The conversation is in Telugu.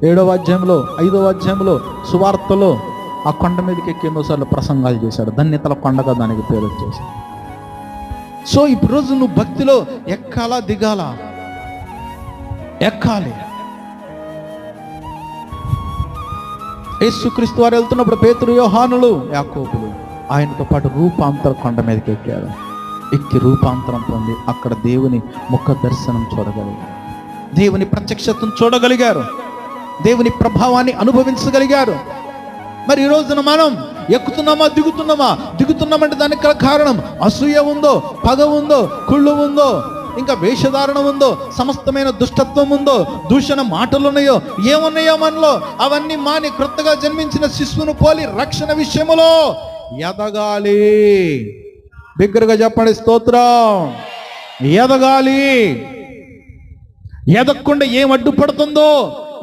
7వ అధ్యాయంలో 5వ అధ్యాయంలో సువార్తలో ఆ కొండ మీదకి ఎక్కి ఎన్నోసార్లు ప్రసంగాలు చేశాడు. ధన్యతల కొండగా దానికి పేరు వచ్చేసి. సో ఇప్పుడు రోజు నువ్వు భక్తిలో ఎక్కాలా దిగాలా? ఎక్కాలి. యేసుక్రీస్తు వారు వెళ్తున్నప్పుడు పేతురు, యోహానులు, యాకోబులు ఆయనతో పాటు రూపాంతర కొండ మీదకి ఎక్కారు. ఎక్కి రూపాంతరం పొంది అక్కడ దేవుని ముఖ దర్శనం చూడగలిగారు, దేవుని ప్రత్యక్షతను చూడగలిగారు, దేవుని ప్రభావాన్ని అనుభవించగలిగారు. మరి ఈ రోజున మనం ఎక్కుతున్నామా దిగుతున్నామంటే దానికి కారణం అసూయ ఉందో, పగ ఉందో, కుళ్ళు ఉందో, ఇంకా వేషధారణ ఉందో, సమస్తమైన దుష్టత్వం ఉందో, దూషణ మాటలు ఉన్నాయో, ఏమున్నాయో మనలో, అవన్నీ మాని క్రొత్తగా జన్మించిన శిశువును పోలి రక్షణ విషయములో ఎదగాలి. బిగ్గరగా చెప్పండి స్తోత్రం. ఎదగాలి. ఎదగకుండా ఏం అడ్డుపడుతుందో